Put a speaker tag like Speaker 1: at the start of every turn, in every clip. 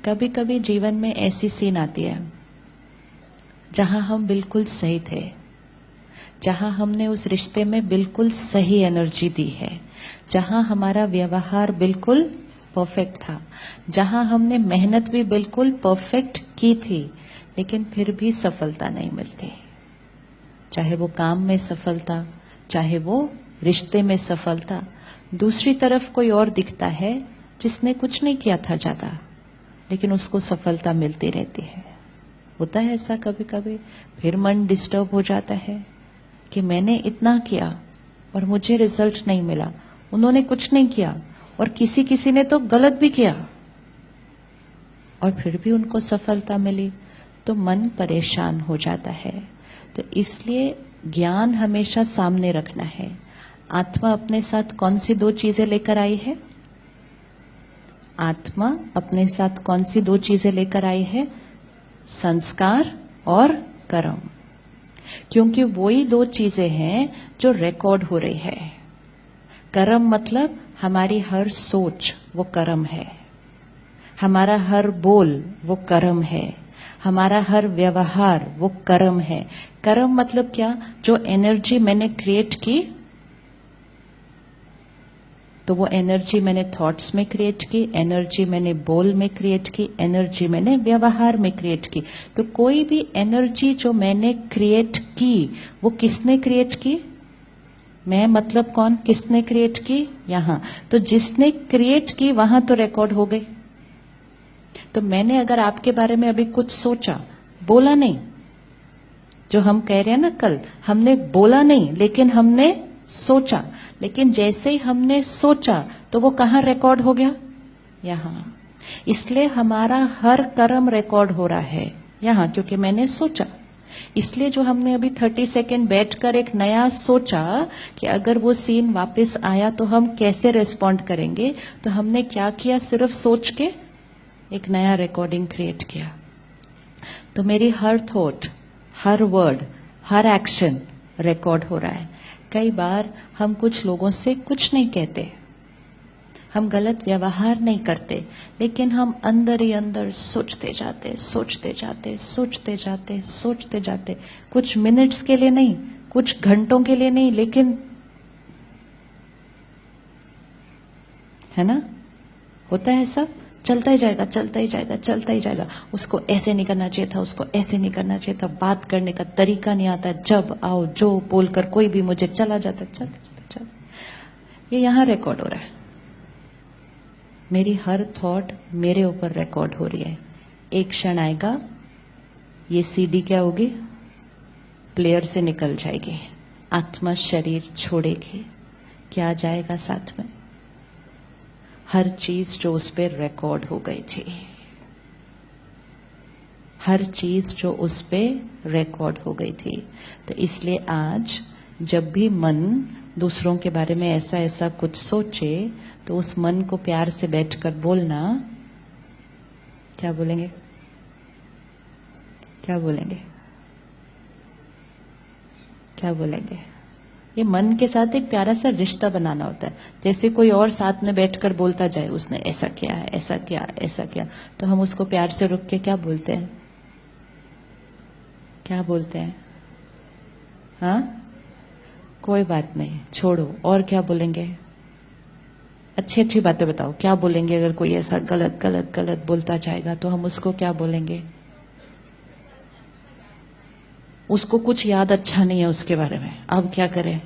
Speaker 1: कभी कभी जीवन में ऐसी सीन आती है जहां हम बिल्कुल सही थे, जहां हमने उस रिश्ते में बिल्कुल सही एनर्जी दी है, जहां हमारा व्यवहार बिल्कुल परफेक्ट था, जहां हमने मेहनत भी बिल्कुल परफेक्ट की थी, लेकिन फिर भी सफलता नहीं मिलती। चाहे वो काम में सफलता, चाहे वो रिश्ते में सफलता, दूसरी तरफ कोई और दिखता है जिसने कुछ नहीं किया था ज्यादा, लेकिन उसको सफलता मिलती रहती है। होता है ऐसा कभी कभी। फिर मन डिस्टर्ब हो जाता है कि मैंने इतना किया और मुझे रिजल्ट नहीं मिला, उन्होंने कुछ नहीं किया और किसी किसी ने तो गलत भी किया और फिर भी उनको सफलता मिली, तो मन परेशान हो जाता है। तो इसलिए ज्ञान हमेशा सामने रखना है। आत्मा अपने साथ कौन सी दो चीजें लेकर आई है? आत्मा अपने साथ कौन सी दो चीजें लेकर आई है? संस्कार और कर्म। क्योंकि वही दो चीजें हैं जो रिकॉर्ड हो रही है। कर्म मतलब हमारी हर सोच वो कर्म है, हमारा हर बोल वो कर्म है, हमारा हर व्यवहार वो कर्म है। कर्म मतलब क्या? जो एनर्जी मैंने क्रिएट की, तो वो एनर्जी मैंने थॉट्स में क्रिएट की, एनर्जी मैंने बोल में क्रिएट की, एनर्जी मैंने व्यवहार में क्रिएट की। तो कोई भी एनर्जी जो मैंने क्रिएट की, वो किसने क्रिएट की? मैं मतलब कौन? किसने क्रिएट की? यहां। तो जिसने क्रिएट की वहां तो रिकॉर्ड हो गई। तो मैंने अगर आपके बारे में अभी कुछ सोचा, बोला नहीं, जो हम कह रहे हैं ना कल, हमने बोला नहीं लेकिन हमने सोचा, लेकिन जैसे ही हमने सोचा तो वो कहां रिकॉर्ड हो गया? यहां। इसलिए हमारा हर कर्म रिकॉर्ड हो रहा है यहां, क्योंकि मैंने सोचा। इसलिए जो हमने अभी 30 सेकेंड बैठकर एक नया सोचा कि अगर वो सीन वापस आया तो हम कैसे रिस्पॉन्ड करेंगे, तो हमने क्या किया? सिर्फ सोच के एक नया रिकॉर्डिंग क्रिएट किया। तो मेरी हर थॉट, हर वर्ड, हर एक्शन रिकॉर्ड हो रहा है। कई बार हम कुछ लोगों से कुछ नहीं कहते, हम गलत व्यवहार नहीं करते, लेकिन हम अंदर ही अंदर सोचते जाते, सोचते जाते, सोचते जाते, सोचते जाते। कुछ मिनट्स के लिए नहीं, कुछ घंटों के लिए नहीं, लेकिन है ना, होता है ऐसा। चलता ही जाएगा, चलता ही जाएगा, चलता ही जाएगा। उसको ऐसे नहीं करना चाहिए था, उसको ऐसे नहीं करना चाहिए था, बात करने का तरीका नहीं आता, जब आओ जो बोलकर कोई भी मुझे चला जाता, चल चल चल। ये यहां रिकॉर्ड हो रहा है। मेरी हर थॉट मेरे ऊपर रिकॉर्ड हो रही है। एक क्षण आएगा, ये सीडी क्या होगी? प्लेयर से निकल जाएगी, आत्मा शरीर छोड़ेगी। क्या जाएगा साथ में? हर चीज जो उस पर रिकॉर्ड हो गई थी, हर चीज जो उस पर रिकॉर्ड हो गई थी। तो इसलिए आज जब भी मन दूसरों के बारे में ऐसा ऐसा कुछ सोचे, तो उस मन को प्यार से बैठकर बोलना। क्या बोलेंगे? क्या बोलेंगे? क्या बोलेंगे? ये मन के साथ एक प्यारा सा रिश्ता बनाना होता है। जैसे कोई और साथ में बैठकर बोलता जाए, उसने ऐसा किया है, ऐसा किया, ऐसा किया, तो हम उसको प्यार से रुक के क्या बोलते हैं? क्या बोलते हैं? हाँ, कोई बात नहीं, छोड़ो। और क्या बोलेंगे? अच्छी अच्छी बातें बताओ। क्या बोलेंगे अगर कोई ऐसा गलत गलत गलत बोलता जाएगा, तो हम उसको क्या बोलेंगे? उसको कुछ याद अच्छा नहीं है उसके बारे में, अब क्या करें?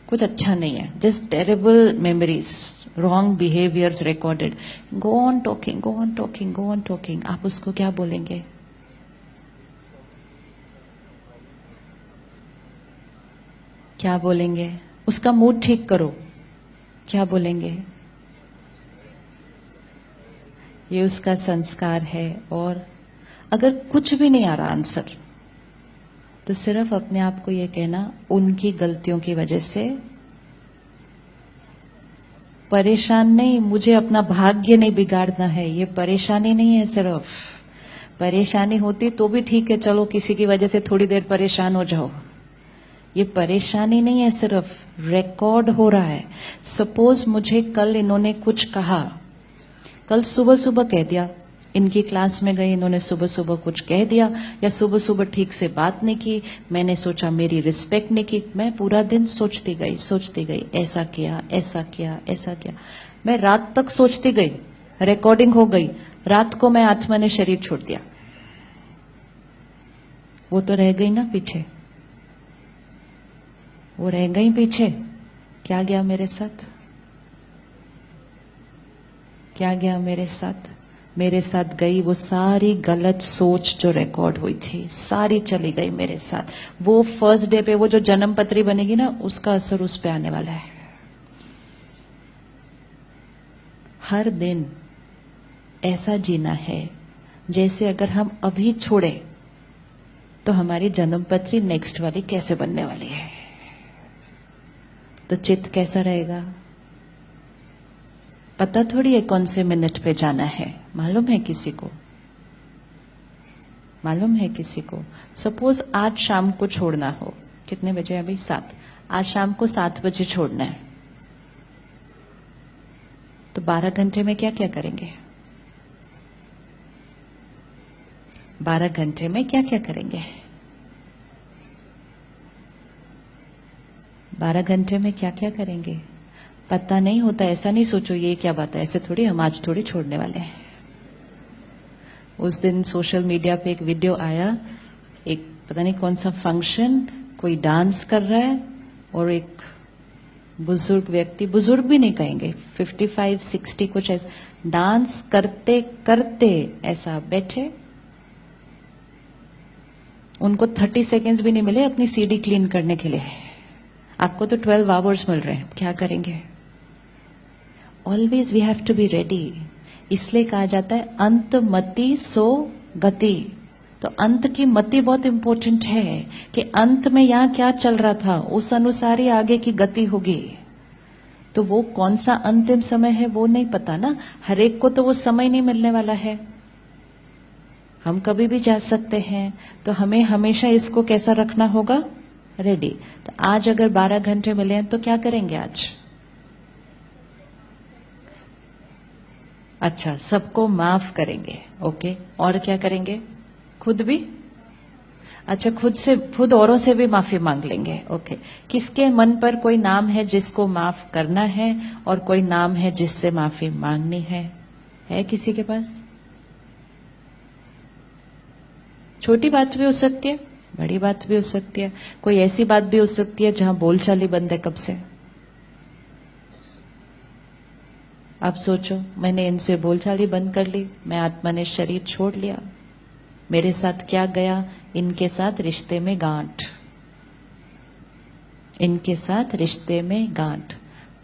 Speaker 1: कुछ अच्छा नहीं है, just terrible memories, wrong behaviours recorded. Go on talking, go on talking, go on talking. आप उसको क्या बोलेंगे? क्या बोलेंगे? उसका मूड ठीक करो। क्या बोलेंगे? ये उसका संस्कार है। और अगर कुछ भी नहीं आ रहा आंसर, तो सिर्फ अपने आप को ये कहना, उनकी गलतियों की वजह से परेशान नहीं, मुझे अपना भाग्य नहीं बिगाड़ना है। ये परेशानी नहीं है। सिर्फ परेशानी होती तो भी ठीक है, चलो किसी की वजह से थोड़ी देर परेशान हो जाओ। ये परेशानी नहीं है, सिर्फ रिकॉर्ड हो रहा है। सपोज मुझे कल इन्होंने कुछ कहा, कल सुबह सुबह कह दिया, इनकी क्लास में गई, इन्होंने सुबह सुबह कुछ कह दिया या सुबह सुबह ठीक से बात नहीं की, मैंने सोचा मेरी रिस्पेक्ट नहीं की, मैं पूरा दिन सोचती गई, ऐसा किया, ऐसा किया, ऐसा किया, मैं रात तक सोचती गई, रिकॉर्डिंग हो गई, रात को मैं आत्मा ने शरीर छोड़ दिया। वो तो रह गई ना पीछे, वो रह गई पीछे। क्या गया मेरे साथ? क्या गया मेरे साथ? मेरे साथ गई वो सारी गलत सोच जो रिकॉर्ड हुई थी, सारी चली गई मेरे साथ। वो फर्स्ट डे पे वो जो जन्म पत्री बनेगी ना, उसका असर उस पे आने वाला है। हर दिन ऐसा जीना है जैसे अगर हम अभी छोड़े तो हमारी जन्म पत्री नेक्स्ट वाली कैसे बनने वाली है। तो चित्त कैसा रहेगा? पता थोड़ी है कौन से मिनट पे जाना है, मालूम है किसी को? मालूम है किसी को? सपोज आज शाम को छोड़ना हो, कितने बजे अभी? 7। आज शाम को 7 बजे छोड़ना है, तो 12 घंटे में क्या क्या करेंगे? 12 घंटे में क्या क्या करेंगे? 12 घंटे में क्या क्या करेंगे? पता नहीं होता। ऐसा नहीं सोचो ये क्या बात है, ऐसे थोड़ी, हम आज थोड़ी छोड़ने वाले हैं। उस दिन सोशल मीडिया पे एक वीडियो आया, एक पता नहीं कौन सा फंक्शन, कोई डांस कर रहा है और एक बुजुर्ग व्यक्ति, बुजुर्ग भी नहीं कहेंगे, 55-60 कुछ ऐसा, डांस करते करते ऐसा बैठे। उनको 30 सेकेंड्स भी नहीं मिले अपनी सीडी क्लीन करने के लिए। आपको तो 12 आवर्स मिल रहे हैं, क्या करेंगे? Always we have to be ready. इसलिए कहा जाता है अंत मति सो गति। तो अंत की मति बहुत इंपॉर्टेंट है कि अंत में यहां क्या चल रहा था उस अनुसार ही आगे की गति होगी। तो वो कौन सा अंतिम समय है वो नहीं पता ना, हर एक को तो वो समय नहीं मिलने वाला है। हम कभी भी जा सकते हैं, तो हमें हमेशा इसको कैसा रखना होगा? रेडी। तो आज अगर 12 घंटे मिले हैं तो क्या करेंगे आज? अच्छा, सबको माफ करेंगे, ओके। और क्या करेंगे? खुद भी? अच्छा, खुद औरों से भी माफी मांग लेंगे, ओके। किसके मन पर कोई नाम है जिसको माफ करना है और कोई नाम है जिससे माफी मांगनी है किसी के पास? छोटी बात भी हो सकती है, बड़ी बात भी हो सकती है, कोई ऐसी बात भी हो सकती है जहां बोलचाल ही बंद है कब से। आप सोचो, मैंने इनसे बोलचाल ही बंद कर ली, मैं आत्मा ने शरीर छोड़ लिया, मेरे साथ क्या गया? इनके साथ रिश्ते में गांठ, इनके साथ रिश्ते में गांठ।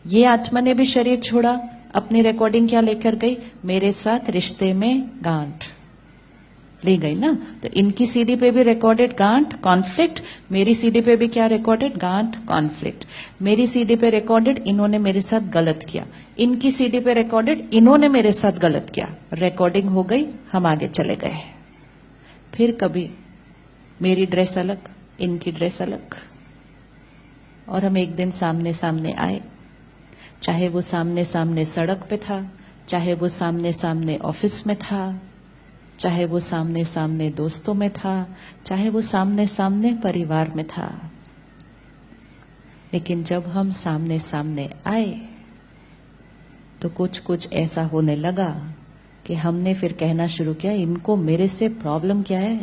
Speaker 1: ये आत्मा ने भी शरीर छोड़ा, अपनी रिकॉर्डिंग क्या लेकर गई? मेरे साथ रिश्ते में गांठ ले गई ना। तो इनकी सीडी पे भी रिकॉर्डेड गांठ कॉन्फ्लिक्ट, मेरी सीडी पे भी क्या रिकॉर्डेड? गांठ कॉन्फ्लिक्ट। मेरी सीडी पे रिकॉर्डेड इन्होंने मेरे साथ गलत किया, इनकी सीडी पे रिकॉर्डेड इन्होंने मेरे साथ गलत किया। रिकॉर्डिंग हो गई, हम आगे चले गए। फिर कभी मेरी ड्रेस अलग, इनकी ड्रेस अलग, और हम एक दिन सामने सामने आए। चाहे वो सामने सामने सड़क पे था, चाहे वो सामने सामने ऑफिस में था, चाहे वो सामने सामने दोस्तों में था, चाहे वो सामने सामने परिवार में था। लेकिन जब हम सामने सामने आए तो कुछ कुछ ऐसा होने लगा कि हमने फिर कहना शुरू किया, इनको मेरे से प्रॉब्लम क्या है?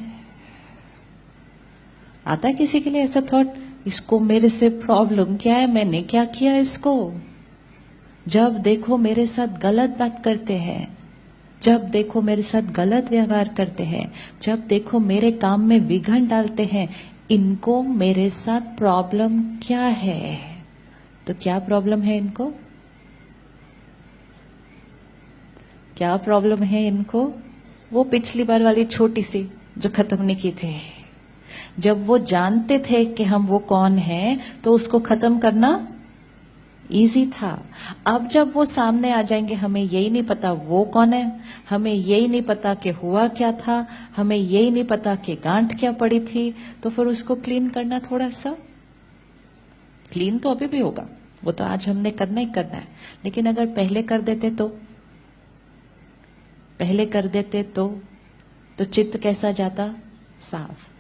Speaker 1: आता है किसी के लिए ऐसा थॉट, इसको मेरे से प्रॉब्लम क्या है, मैंने क्या किया इसको? जब देखो मेरे साथ गलत बात करते हैं, जब देखो मेरे साथ गलत व्यवहार करते हैं, जब देखो मेरे काम में विघ्न डालते हैं, इनको मेरे साथ प्रॉब्लम क्या है? तो क्या प्रॉब्लम है इनको? क्या प्रॉब्लम है इनको? वो पिछली बार वाली छोटी सी जो खत्म नहीं की थी। जब वो जानते थे कि हम वो कौन हैं, तो उसको खत्म करना इजी था। अब जब वो सामने आ जाएंगे, हमें यही नहीं पता वो कौन है, हमें यही नहीं पता कि हुआ क्या था, हमें यही नहीं पता कि गांठ क्या पड़ी थी, तो फिर उसको क्लीन करना थोड़ा सा। क्लीन तो अभी भी होगा, वो तो आज हमने करना ही करना है, लेकिन अगर पहले कर देते पहले कर देते तो चित्त कैसा जाता? साफ।